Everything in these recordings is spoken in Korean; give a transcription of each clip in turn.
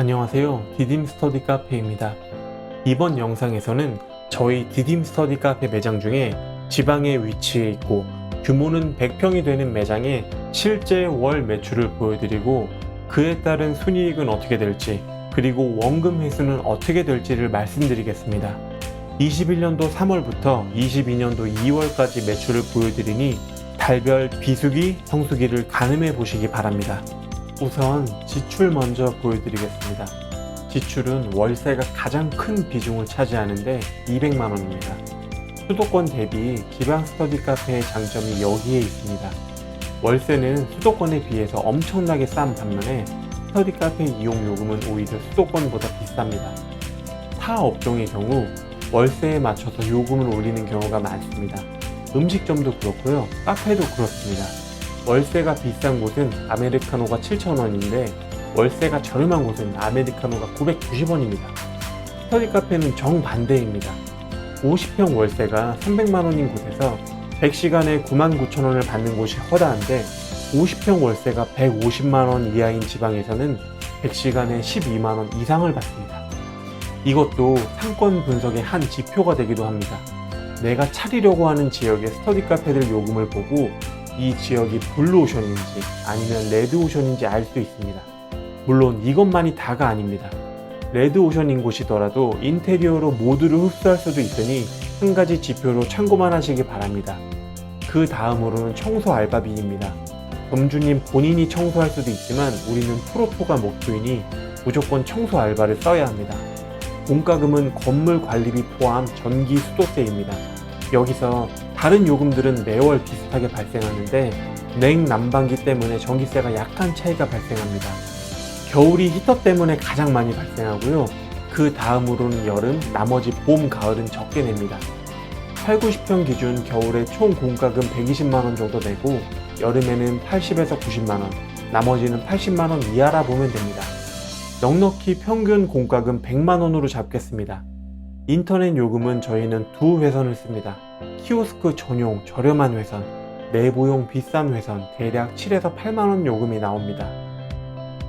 안녕하세요. 디딤 스터디 카페입니다. 이번 영상에서는 저희 디딤 스터디 카페 매장 중에 지방에 위치해 있고 규모는 100평이 되는 매장의 실제 월 매출을 보여드리고 그에 따른 순이익은 어떻게 될지 그리고 원금 회수는 어떻게 될지를 말씀드리겠습니다. 21년도 3월부터 22년도 2월까지 매출을 보여드리니 달별 비수기, 성수기를 가늠해 보시기 바랍니다. 우선 지출 먼저 보여드리겠습니다. 지출은 월세가 가장 큰 비중을 차지하는데 200만원입니다. 수도권 대비 지방 스터디 카페의 장점이 여기에 있습니다. 월세는 수도권에 비해서 엄청나게 싼 반면에 스터디 카페 이용 요금은 오히려 수도권보다 비쌉니다. 타 업종의 경우 월세에 맞춰서 요금을 올리는 경우가 많습니다. 음식점도 그렇고요, 카페도 그렇습니다. 월세가 비싼 곳은 아메리카노가 7,000원인데 월세가 저렴한 곳은 아메리카노가 990원입니다. 스터디 카페는 정반대입니다. 50평 월세가 300만원인 곳에서 100시간에 99,000원을 받는 곳이 허다한데 50평 월세가 150만원 이하인 지방에서는 100시간에 12만원 이상을 받습니다. 이것도 상권 분석의 한 지표가 되기도 합니다. 내가 차리려고 하는 지역의 스터디 카페들 요금을 보고 이 지역이 블루오션인지 아니면 레드오션인지 알 수 있습니다. 물론 이것만이 다가 아닙니다. 레드오션인 곳이더라도 인테리어로 모두를 흡수할 수도 있으니 한 가지 지표로 참고만 하시기 바랍니다. 그 다음으로는 청소 알바비입니다. 점주님 본인이 청소할 수도 있지만 우리는 프로토가 목표이니 무조건 청소 알바를 써야 합니다. 공과금은 건물 관리비 포함 전기 수도세입니다. 여기서 다른 요금들은 매월 비슷하게 발생하는데 냉난방기 때문에 전기세가 약간 차이가 발생합니다. 겨울이 히터 때문에 가장 많이 발생하고요. 그 다음으로는 여름, 나머지 봄, 가을은 적게 냅니다. 8, 90평 기준 겨울에 총 공과금 120만원 정도 내고 여름에는 80에서 90만원, 나머지는 80만원 이하라 보면 됩니다. 넉넉히 평균 공과금 100만원으로 잡겠습니다. 인터넷 요금은 저희는 두 회선을 씁니다. 키오스크 전용 저렴한 회선, 내부용 비싼 회선 대략 7에서 8만원 요금이 나옵니다.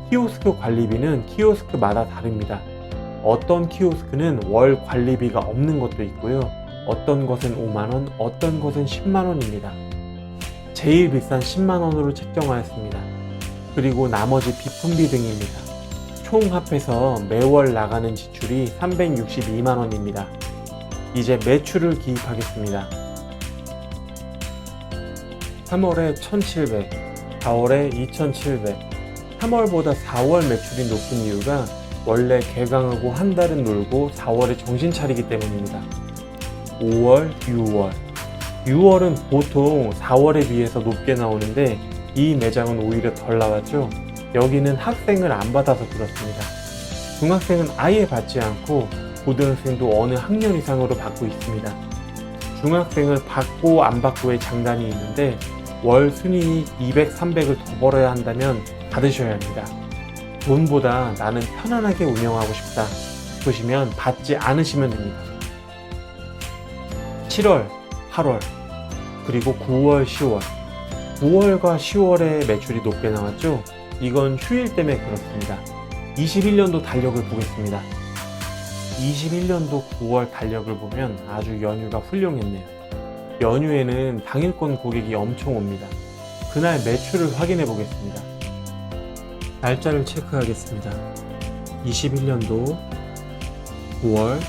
키오스크 관리비는 키오스크마다 다릅니다. 어떤 키오스크는 월 관리비가 없는 것도 있고요. 어떤 것은 5만원, 어떤 것은 10만원입니다. 제일 비싼 10만원으로 책정하였습니다. 그리고 나머지 비품비 등입니다. 총 합해서 매월 나가는 지출이 362만원입니다. 이제 매출을 기입하겠습니다. 3월에 1,700, 4월에 2,700. 3월보다 4월 매출이 높은 이유가 원래 개강하고 한 달은 놀고 4월에 정신 차리기 때문입니다. 5월, 6월. 6월은 보통 4월에 비해서 높게 나오는데 이 매장은 오히려 덜 나왔죠. 여기는 학생을 안 받아서 그렇습니다. 중학생은 아예 받지 않고 고등학생도 어느 학년 이상으로 받고 있습니다. 중학생을 받고 안 받고의 장단이 있는데 월 순이익 200, 300을 더 벌어야 한다면 받으셔야 합니다. 돈보다 나는 편안하게 운영하고 싶다 싶으시면 받지 않으시면 됩니다. 7월, 8월, 그리고 9월, 10월. 9월과 10월에 매출이 높게 나왔죠? 이건 휴일 때문에 그렇습니다. 21년도 달력을 보겠습니다. 21년도 9월 달력을 보면 아주 연휴가 훌륭했네요. 연휴에는 당일권 고객이 엄청 옵니다. 그날 매출을 확인해 보겠습니다. 날짜를 체크하겠습니다. 21년도 9월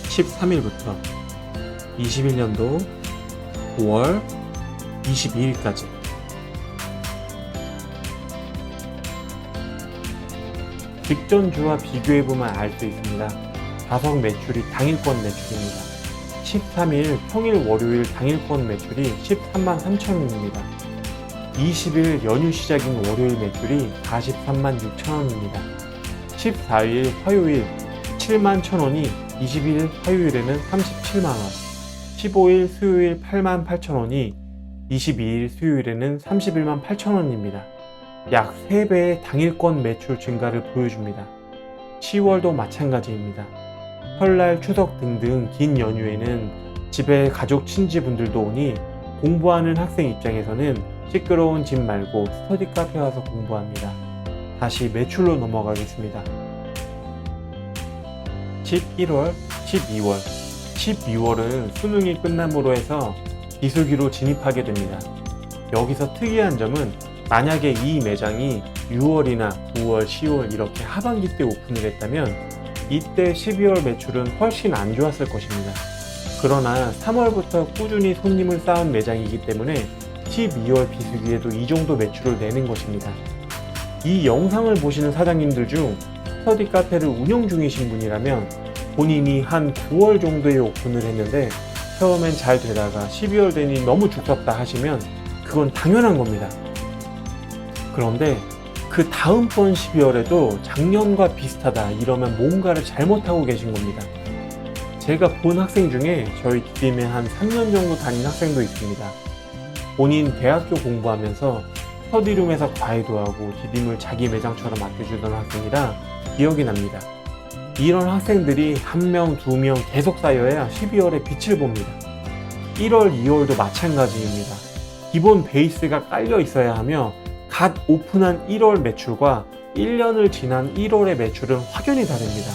13일부터 21년도 9월 22일까지 직전주와 비교해보면 알 수 있습니다. 좌석 매출이 당일권 매출입니다. 13일 평일 월요일 당일권 매출이 13만 3천원입니다. 20일 연휴 시작인 월요일 매출이 43만 6천원입니다. 14일 화요일 7만 1천원이 20일 화요일에는 37만원, 15일 수요일 8만 8천원이 22일 수요일에는 31만 8천원입니다. 약 3배의 당일권 매출 증가를 보여줍니다. 10월도 마찬가지입니다. 설날, 추석 등등 긴 연휴에는 집에 가족 친지분들도 오니 공부하는 학생 입장에서는 시끄러운 집 말고 스터디 카페 와서 공부합니다. 다시 매출로 넘어가겠습니다. 11월, 12월, 12월은 수능이 끝남으로 해서 비수기로 진입하게 됩니다. 여기서 특이한 점은 만약에 이 매장이 6월이나 9월, 10월 이렇게 하반기 때 오픈을 했다면 이때 12월 매출은 훨씬 안 좋았을 것입니다. 그러나 3월부터 꾸준히 손님을 쌓은 매장이기 때문에 12월 비수기에도 이 정도 매출을 내는 것입니다. 이 영상을 보시는 사장님들 중 스터디 카페를 운영 중이신 분이라면 본인이 한 9월 정도에 오픈을 했는데 처음엔 잘 되다가 12월 되니 너무 죽었다 하시면 그건 당연한 겁니다. 그런데 그 다음번 12월에도 작년과 비슷하다 이러면 뭔가를 잘못하고 계신 겁니다. 제가 본 학생 중에 저희 디딤에 한 3년 정도 다닌 학생도 있습니다. 본인 대학교 공부하면서 스터디룸에서 과외도 하고 디딤을 자기 매장처럼 맡겨주던 학생이라 기억이 납니다. 이런 학생들이 1명, 2명 계속 쌓여야 12월에 빛을 봅니다. 1월, 2월도 마찬가지입니다. 기본 베이스가 깔려 있어야 하며 갓 오픈한 1월 매출과 1년을 지난 1월의 매출은 확연히 다릅니다.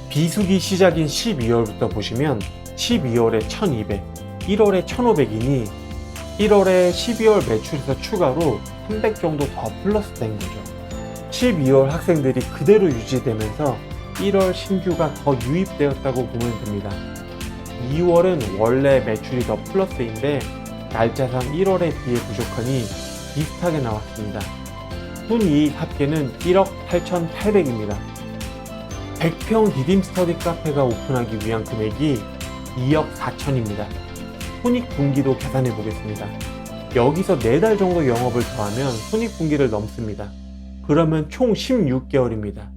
비수기 시작인 12월부터 보시면 12월에 1200, 1월에 1500이니 1월에 12월 매출에서 추가로 300 정도 더 플러스 된 거죠. 12월 학생들이 그대로 유지되면서 1월 신규가 더 유입되었다고 보면 됩니다. 2월은 원래 매출이 더 플러스인데 날짜상 1월에 비해 부족하니 비슷하게 나왔습니다. 순이익 합계는 1억 8,800입니다. 100평 디딤 스터디 카페가 오픈하기 위한 금액이 2억 4천입니다. 손익분기도 계산해 보겠습니다. 여기서 4달 정도 영업을 더하면 손익분기를 넘습니다. 그러면 총 16개월입니다.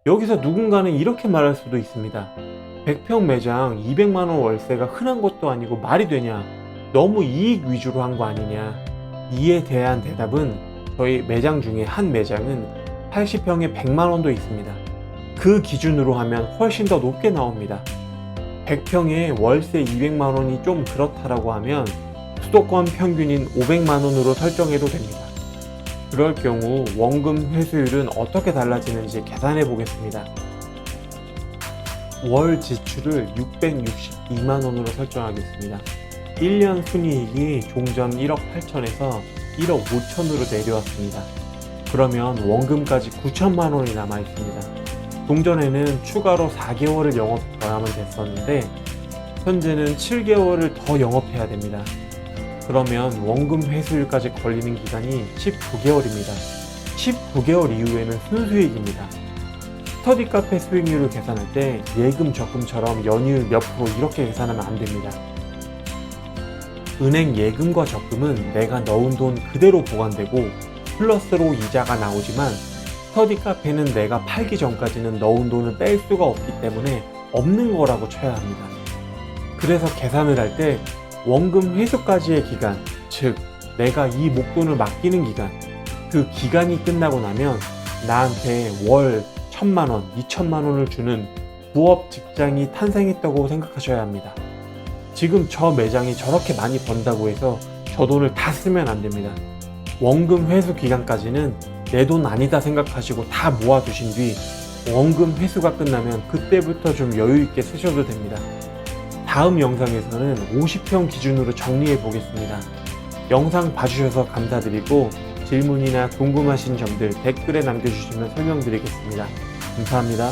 여기서 누군가는 이렇게 말할 수도 있습니다. 100평 매장 200만원 월세가 흔한 것도 아니고 말이 되냐? 너무 이익 위주로 한 거 아니냐? 이에 대한 대답은 저희 매장 중에 한 매장은 80평에 100만원도 있습니다. 그 기준으로 하면 훨씬 더 높게 나옵니다. 100평에 월세 200만원이 좀 그렇다라고 하면 수도권 평균인 500만원으로 설정해도 됩니다. 그럴 경우 원금 회수율은 어떻게 달라지는지 계산해 보겠습니다. 월 지출을 662만원으로 설정하겠습니다. 1년 순이익이 종전 1억 8천에서 1억 5천으로 내려왔습니다. 그러면 원금까지 9천만원이 남아있습니다. 종전에는 추가로 4개월을 영업 더 하면 됐었는데 현재는 7개월을 더 영업해야 됩니다. 그러면 원금 회수율까지 걸리는 기간이 19개월입니다. 19개월 이후에는 순수익입니다. 스터디 카페 수익률을 계산할 때 예금 적금처럼 연이율 몇 프로 이렇게 계산하면 안 됩니다. 은행 예금과 적금은 내가 넣은 돈 그대로 보관되고 플러스로 이자가 나오지만 스터디 카페는 내가 팔기 전까지는 넣은 돈을 뺄 수가 없기 때문에 없는 거라고 쳐야 합니다. 그래서 계산을 할 때 원금 회수까지의 기간, 즉 내가 이 목돈을 맡기는 기간, 그 기간이 끝나고 나면 나한테 월 1,000만원, 2,000만원을 주는 부업 직장이 탄생했다고 생각하셔야 합니다. 지금 저 매장이 저렇게 많이 번다고 해서 저 돈을 다 쓰면 안 됩니다. 원금 회수 기간까지는 내 돈 아니다 생각하시고 다 모아두신 뒤 원금 회수가 끝나면 그때부터 좀 여유있게 쓰셔도 됩니다. 다음 영상에서는 50평 기준으로 정리해 보겠습니다. 영상 봐주셔서 감사드리고 질문이나 궁금하신 점들 댓글에 남겨주시면 설명드리겠습니다. 감사합니다.